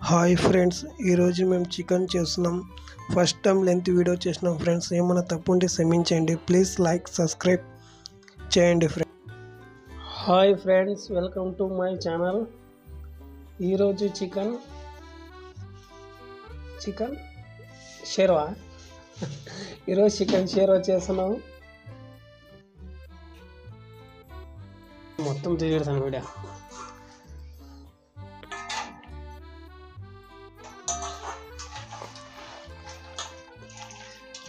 Hi friends, ఈరోజు మేము chicken చేస్తున్నాం. ఫస్ట్ టైం లెంత్ వీడియో చేసినాం ఫ్రెండ్స్. ఏమైనా తప్పు ఉంటే క్షమించండి. ప్లీజ్ లైక్ సబ్స్క్రైబ్ చేయండి friends. Hi friends, welcome to my channel. ఈరోజు చికెన్ షేర్వా ఈరోజు చికెన్ షేర్వా చేస్తున్నాం. మొత్తం తీయడతాను వీడియో.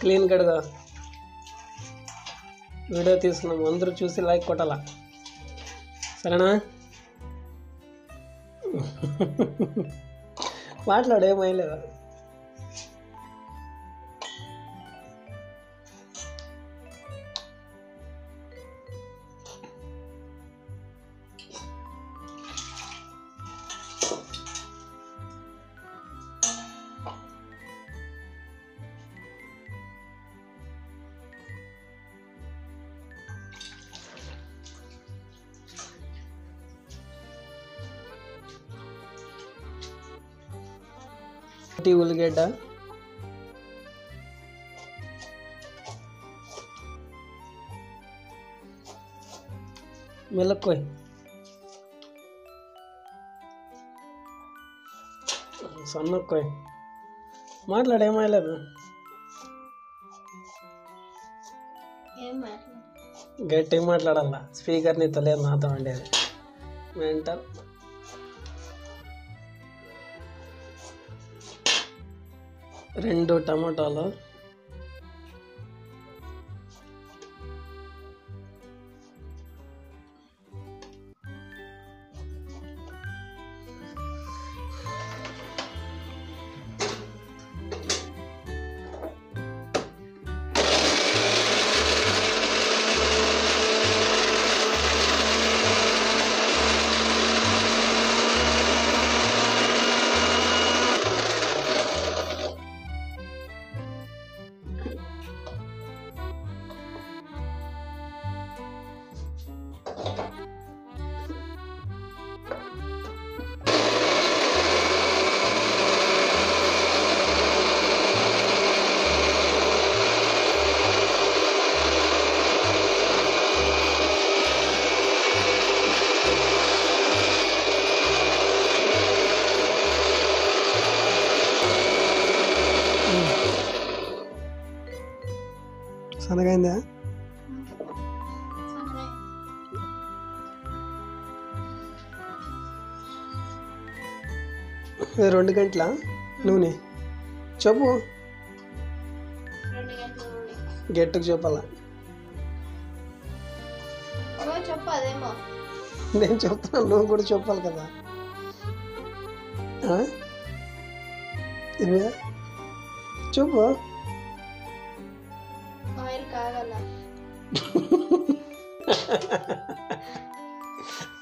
క్లీన్ కడగా వీడియో తీసుకున్నాం. అందరూ చూసి లైక్ కొట్టాలా, సరేనా? మాట్లాడేమైలేదు. ఉల్లిగడ్డ, మిలక్కోయ్, సన్నక్కోయ్. మాట్లాడేమలేదు, గట్టిగా మాట్లాడాల. స్పీకర్ నీతో లేదు, నాతో ఉండేది. మెంటల్. రెండు టమాటాలు, సన్నగైందా? రెండు గంటల నూనె చెప్పు, గట్టికి చెప్పాలా? నేను చెప్తాను, నువ్వు కూడా చెప్పాలి కదా. చెప్పు.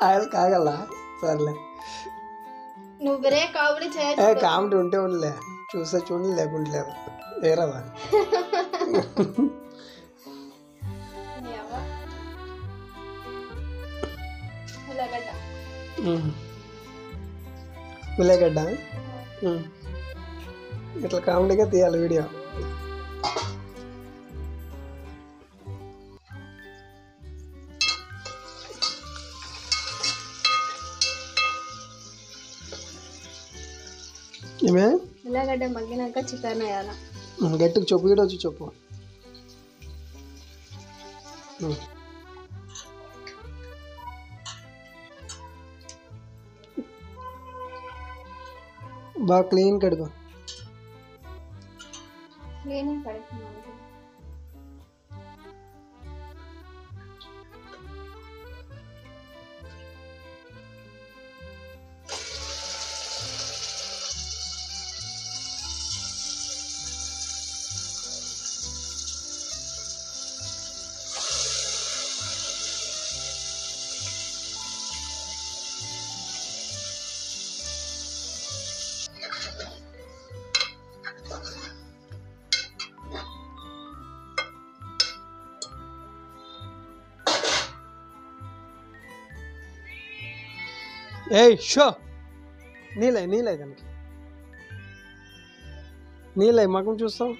ఆయిల్ కాగల? సర్లే, నువ్వు వేరే కామెడీ కామెడీ ఉంటే ఉండలే, చూస్తే చూడండి, లేకుంటే లేదు. వేరేదా? ఉల్లిగడ్డ ఇట్లా కామెడీగా తీయాలి వీడియో. ఏమే ఉల్లిగడ్డ మగ్గినాక చికెన్ వేయాల. గట్టికి చెప్పు, వీడియో వచ్చి చెప్పు. బాగా క్లీన్ కడుగు. క్లీనింగ్ కడుగుతున్నాను. ఏయ్ షో నీలే దానికి నీళ్ళ మగం చూస్తాం.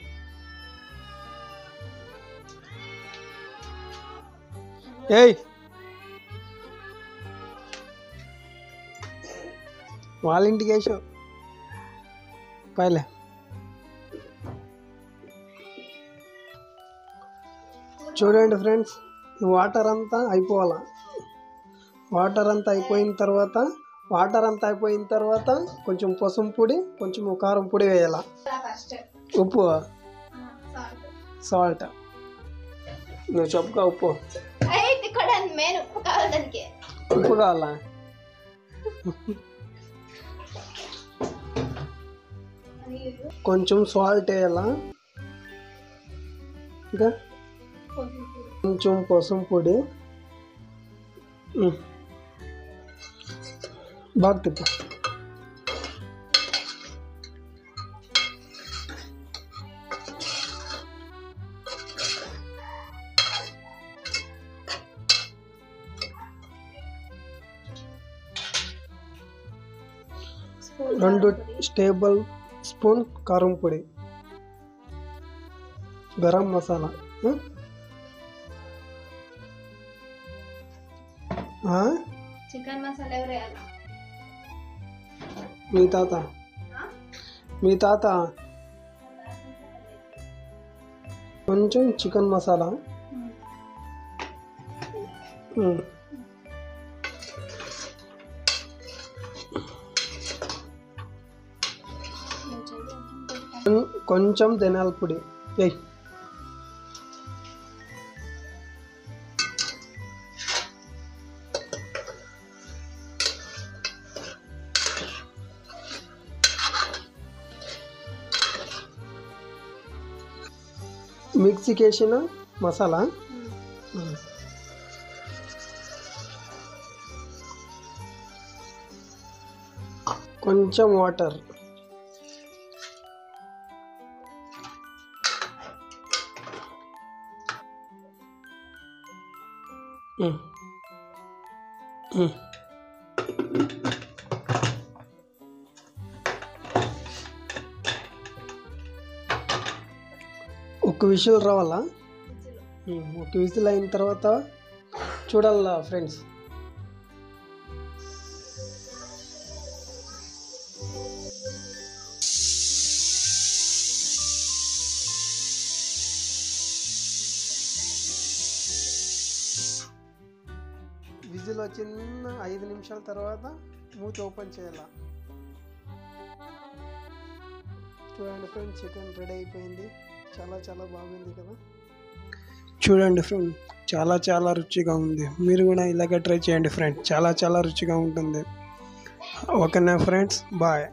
ఏయ్ వాళ్ళ ఇంటికి వేసావు పైలే. చూడండి ఫ్రెండ్స్, ఈ వాటర్ అంతా అయిపోవాలా. వాటర్ అంతా అయిపోయిన తర్వాత కొంచెం పసుపు పొడి, కొంచెం కారం పొడి వేయాల. ఉప్పు, సాల్ట్. నువ్వు చెప్పుకో. ఉప్పు ఉప్పు కావాలా? కొంచెం సాల్ట్ వేయాలా, ఇంకా కొంచెం పసుపు పొడి. బాగా తిప్పు. రెండు టేబుల్ స్పూన్ కారం పొడి, గరం మసాలా. చికెన్ మసాలా ఎవరు వేయాలా? మీ తాత. కొంచెం చికెన్ మసాలా. కొంచెం ధనియాల పొడి. మిక్సీకి వేసిన మసాలా. కొంచెం వాటర్. ఒక విజిల్ రావాలా? ఒక విజిల్ అయిన తర్వాత చూడాలా ఫ్రెండ్స్. విజిల్ వచ్చిన 5 నిమిషాల తర్వాత మూత ఓపెన్ చేయాల. చూడండి ఫ్రెండ్స్, చికెన్ రెడీ అయిపోయింది. చాలా బాగుంది కదా. చూడండి ఫ్రెండ్, చాలా రుచిగా ఉంది. మీరు కూడా ఇలాగే ట్రై చేయండి ఫ్రెండ్స్, చాలా రుచిగా ఉంటుంది. ఓకేనా ఫ్రెండ్స్, బాయ్.